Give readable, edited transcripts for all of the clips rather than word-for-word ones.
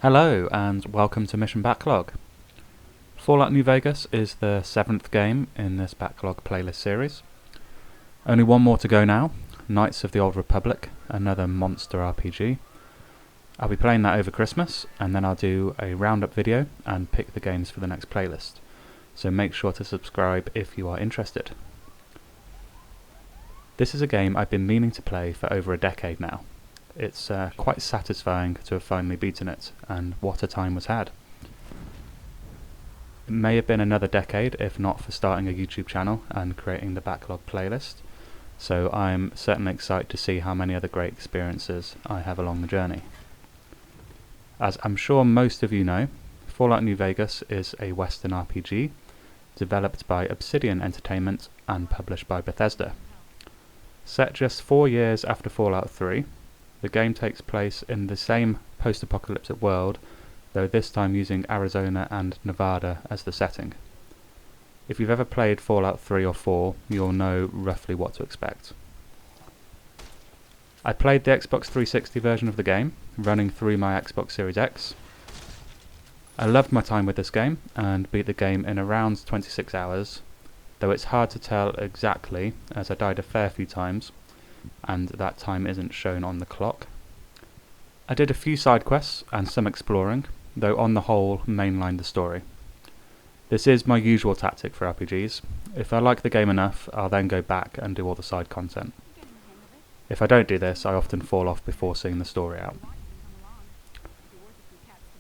Hello and welcome to Mission Backlog. Fallout New Vegas is the 7th game in this Backlog playlist series. Only one more to go now, Knights of the Old Republic, another monster RPG. I'll be playing that over Christmas and then I'll do a roundup video and pick the games for the next playlist. So make sure to subscribe if you are interested. This is a game I've been meaning to play for over a decade now. It's quite satisfying to have finally beaten it, and what a time was had. It may have been another decade if not for starting a YouTube channel and creating the Backlog playlist, so I'm certainly excited to see how many other great experiences I have along the journey. As I'm sure most of you know, Fallout New Vegas is a Western RPG developed by Obsidian Entertainment and published by Bethesda. Set just 4 years after Fallout 3, the game takes place in the same post-apocalyptic world, though this time using Arizona and Nevada as the setting. If you've ever played Fallout 3 or 4, you'll know roughly what to expect. I played the Xbox 360 version of the game, running through my Xbox Series X. I loved my time with this game, and beat the game in around 26 hours, though it's hard to tell exactly as I died a fair few times, and that time isn't shown on the clock. I did a few side quests and some exploring, though on the whole mainlined the story. This is my usual tactic for RPGs. If I like the game enough, I'll then go back and do all the side content. If I don't do this, I often fall off before seeing the story out.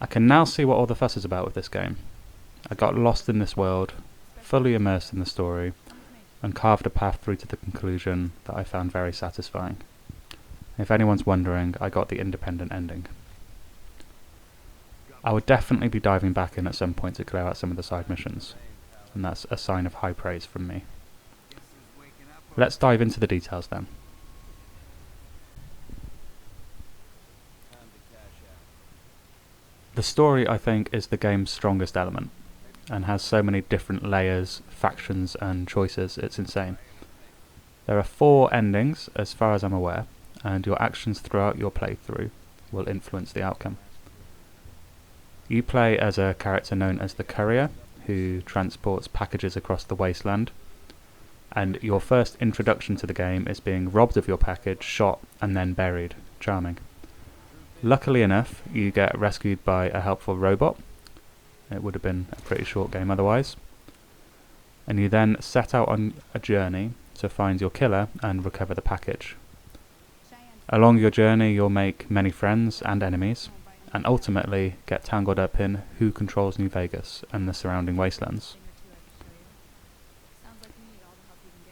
I can now see what all the fuss is about with this game. I got lost in this world, fully immersed in the story, and carved a path through to the conclusion that I found very satisfying. If anyone's wondering, I got the independent ending. I would definitely be diving back in at some point to clear out some of the side missions, and that's a sign of high praise from me. Let's dive into the details then. The story, I think, is the game's strongest element, and has so many different layers, factions and choices, it's insane. There are 4 endings as far as I'm aware, and your actions throughout your playthrough will influence the outcome. You play as a character known as the Courier, who transports packages across the wasteland, and your first introduction to the game is being robbed of your package, shot and then buried. Charming. Luckily enough, you get rescued by a helpful robot. It would have been a pretty short game otherwise. And you then set out on a journey to find your killer and recover the package. Along your journey you'll make many friends and enemies, and ultimately get tangled up in who controls New Vegas and the surrounding wastelands.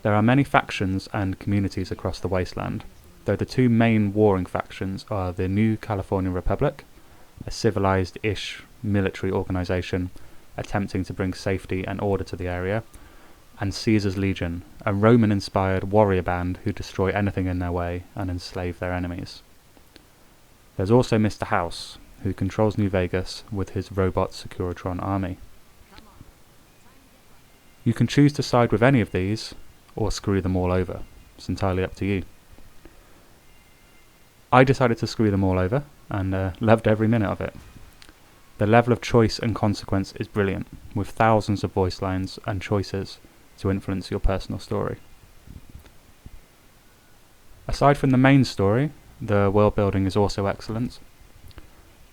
There are many factions and communities across the wasteland, though the 2 main warring factions are the New California Republic, a civilized-ish military organisation attempting to bring safety and order to the area, and Caesar's Legion, a Roman-inspired warrior band who destroy anything in their way and enslave their enemies. There's also Mr. House, who controls New Vegas with his robot Securitron army. You can choose to side with any of these, or screw them all over. It's entirely up to you. I decided to screw them all over, and loved every minute of it. The level of choice and consequence is brilliant, with thousands of voice lines and choices to influence your personal story. Aside from the main story, the world building is also excellent.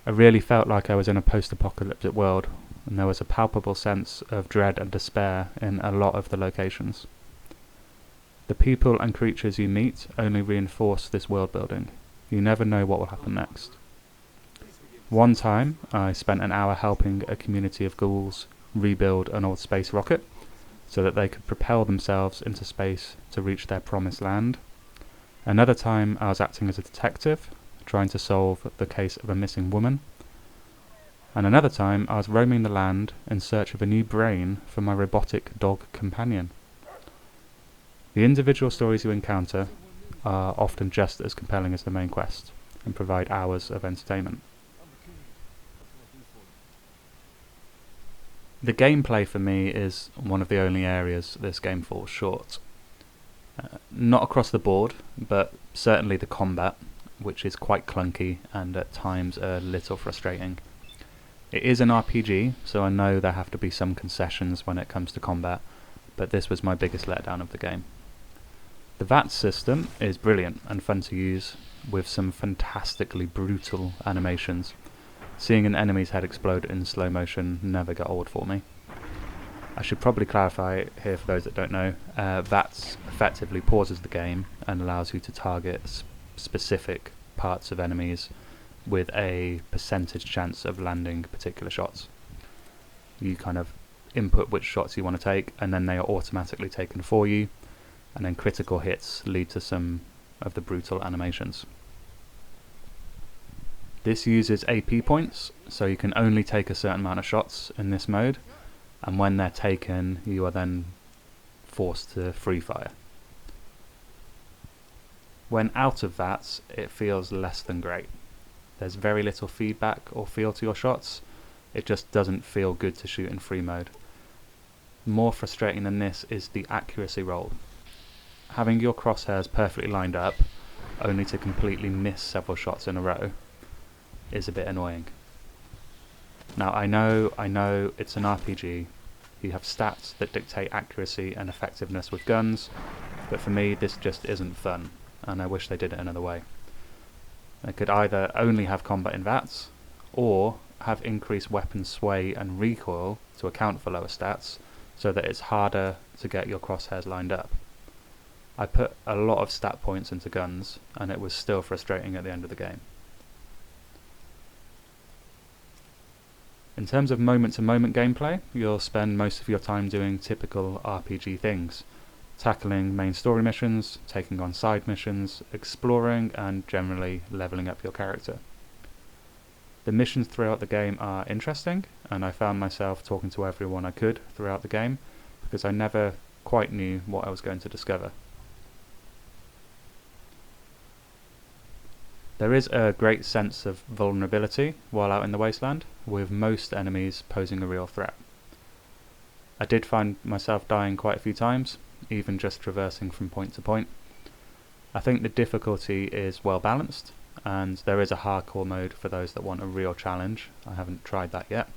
I really felt like I was in a post-apocalyptic world, and there was a palpable sense of dread and despair in a lot of the locations. The people and creatures you meet only reinforce this world building. You never know what will happen next. One time, I spent an hour helping a community of ghouls rebuild an old space rocket so that they could propel themselves into space to reach their promised land. Another time, I was acting as a detective, trying to solve the case of a missing woman. And another time, I was roaming the land in search of a new brain for my robotic dog companion. The individual stories you encounter are often just as compelling as the main quest, and provide hours of entertainment. The gameplay for me is one of the only areas this game falls short. Not across the board, but certainly the combat, which is quite clunky and at times a little frustrating. It is an RPG, so I know there have to be some concessions when it comes to combat, but this was my biggest letdown of the game. The VATS system is brilliant and fun to use, with some fantastically brutal animations. Seeing an enemy's head explode in slow motion never got old for me. I should probably clarify here for those that don't know, VATS effectively pauses the game and allows you to target specific parts of enemies with a percentage chance of landing particular shots. You kind of input which shots you want to take, and then they are automatically taken for you, and then critical hits lead to some of the brutal animations. This uses AP points, so you can only take a certain amount of shots in this mode, and when they're taken you are then forced to free fire. When out of VATS, it feels less than great. There's very little feedback or feel to your shots. It just doesn't feel good to shoot in free mode. More frustrating than this is the accuracy roll. Having your crosshairs perfectly lined up, only to completely miss several shots in a row, is a bit annoying. Now I know it's an RPG, you have stats that dictate accuracy and effectiveness with guns, but for me this just isn't fun, and I wish they did it another way. They could either only have combat in VATS, or have increased weapon sway and recoil to account for lower stats, so that it's harder to get your crosshairs lined up. I put a lot of stat points into guns, and it was still frustrating at the end of the game. In terms of moment-to-moment gameplay, you'll spend most of your time doing typical RPG things, tackling main story missions, taking on side missions, exploring, and generally leveling up your character. The missions throughout the game are interesting, and I found myself talking to everyone I could throughout the game, because I never quite knew what I was going to discover. There is a great sense of vulnerability while out in the wasteland, with most enemies posing a real threat. I did find myself dying quite a few times, even just traversing from point to point. I think the difficulty is well balanced, and there is a hardcore mode for those that want a real challenge. I haven't tried that yet.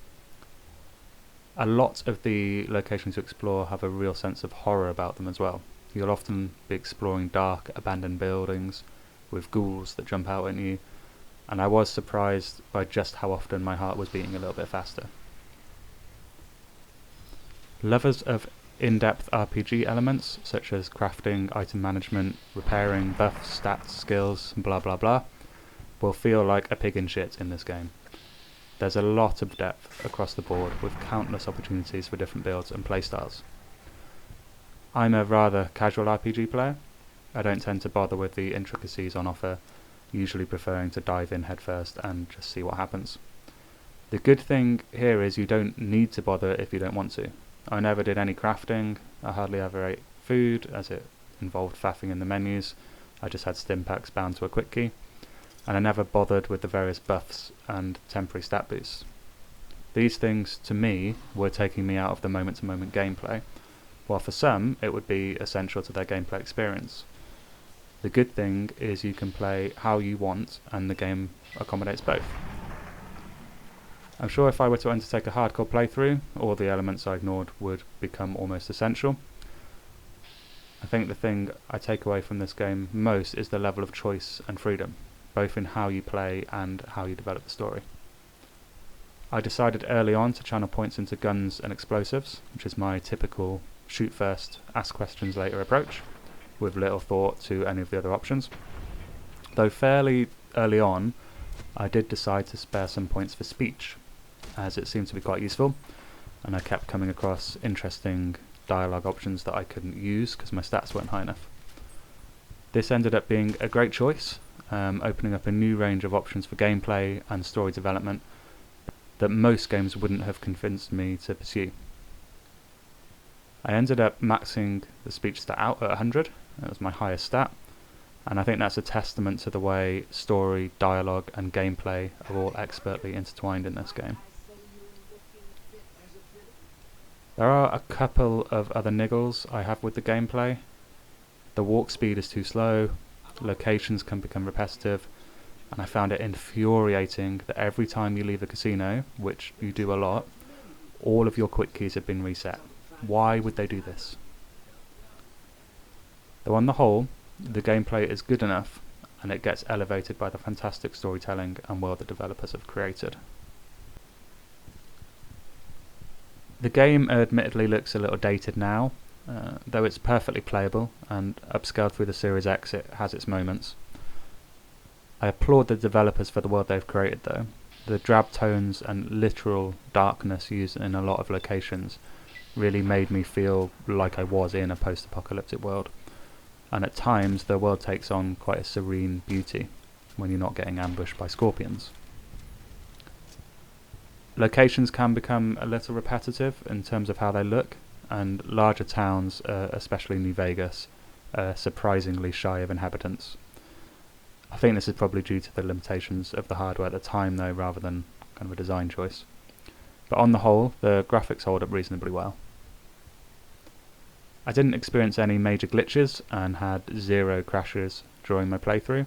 A lot of the locations you explore have a real sense of horror about them as well. You'll often be exploring dark, abandoned buildings with ghouls that jump out at you, and I was surprised by just how often my heart was beating a little bit faster. Lovers of in-depth RPG elements, such as crafting, item management, repairing, buffs, stats, skills, blah blah blah, will feel like a pig in shit in this game. There's a lot of depth across the board, with countless opportunities for different builds and playstyles. I'm a rather casual RPG player. I don't tend to bother with the intricacies on offer, usually preferring to dive in headfirst and just see what happens. The good thing here is you don't need to bother if you don't want to. I never did any crafting, I hardly ever ate food as it involved faffing in the menus. I just had stim packs bound to a quick key, and I never bothered with the various buffs and temporary stat boosts. These things, to me, were taking me out of the moment-to-moment gameplay, while for some it would be essential to their gameplay experience. The good thing is you can play how you want, and the game accommodates both. I'm sure if I were to undertake a hardcore playthrough, all the elements I ignored would become almost essential. I think the thing I take away from this game most is the level of choice and freedom, both in how you play and how you develop the story. I decided early on to channel points into guns and explosives, which is my typical shoot first, ask questions later approach, with little thought to any of the other options. Though fairly early on, I did decide to spare some points for speech, as it seemed to be quite useful, and I kept coming across interesting dialogue options that I couldn't use because my stats weren't high enough. This ended up being a great choice, opening up a new range of options for gameplay and story development that most games wouldn't have convinced me to pursue. I ended up maxing the speech stat out at 100, it was my highest stat, and I think that's a testament to the way story, dialogue and gameplay are all expertly intertwined in this game. There are a couple of other niggles I have with the gameplay. The walk speed is too slow, locations can become repetitive, and I found it infuriating that every time you leave the casino, which you do a lot, all of your quick keys have been reset. Why would they do this? Though on the whole, the gameplay is good enough, and it gets elevated by the fantastic storytelling and world the developers have created. The game admittedly looks a little dated now, though it's perfectly playable, and upscaled through the Series X it has its moments. I applaud the developers for the world they've created though. The drab tones and literal darkness used in a lot of locations really made me feel like I was in a post-apocalyptic world, and at times the world takes on quite a serene beauty when you're not getting ambushed by scorpions. Locations can become a little repetitive in terms of how they look, and larger towns, especially New Vegas, are surprisingly shy of inhabitants. I think this is probably due to the limitations of the hardware at the time though, rather than kind of a design choice. But on the whole, the graphics hold up reasonably well. I didn't experience any major glitches and had 0 crashes during my playthrough.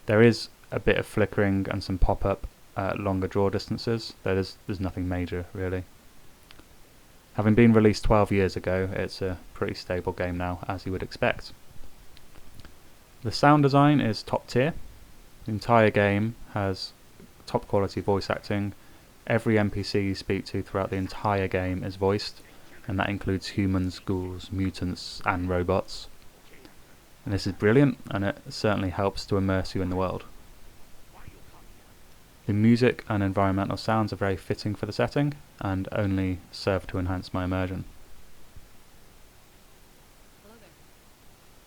There is a bit of flickering and some pop-up at longer draw distances, though there's nothing major really. Having been released 12 years ago, it's a pretty stable game now, as you would expect. The sound design is top tier. The entire game has top quality voice acting. Every NPC you speak to throughout the entire game is voiced, and that includes humans, ghouls, mutants and robots. And this is brilliant, and it certainly helps to immerse you in the world. The music and environmental sounds are very fitting for the setting, and only serve to enhance my immersion.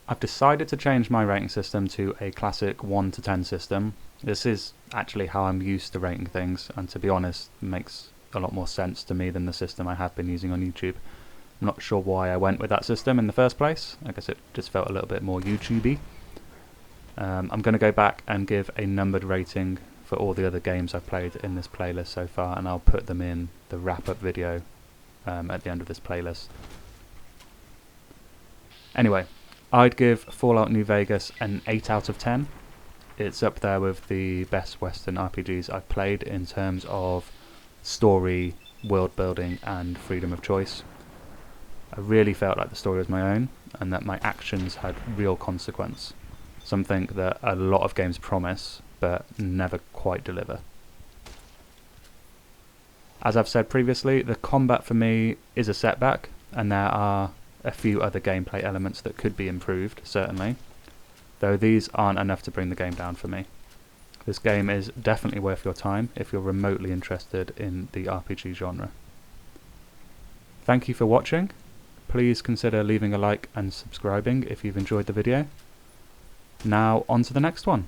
I've decided to change my rating system to a classic 1 to 10 system. This is actually how I'm used to rating things, and to be honest, makes a lot more sense to me than the system I have been using on YouTube. I'm not sure why I went with that system in the first place. I guess it just felt a little bit more YouTube-y. I'm going to go back and give a numbered rating for all the other games I've played in this playlist so far, and I'll put them in the wrap-up video at the end of this playlist. Anyway, I'd give Fallout New Vegas an 8 out of 10. It's up there with the best Western RPGs I've played in terms of story, world building and freedom of choice. I really felt like the story was my own, and that my actions had real consequence, something that a lot of games promise but never quite deliver. As I've said previously, the combat for me is a setback, and there are a few other gameplay elements that could be improved, certainly, though these aren't enough to bring the game down for me. This game is definitely worth your time if you're remotely interested in the RPG genre. Thank you for watching. Please consider leaving a like and subscribing if you've enjoyed the video. Now on to the next one.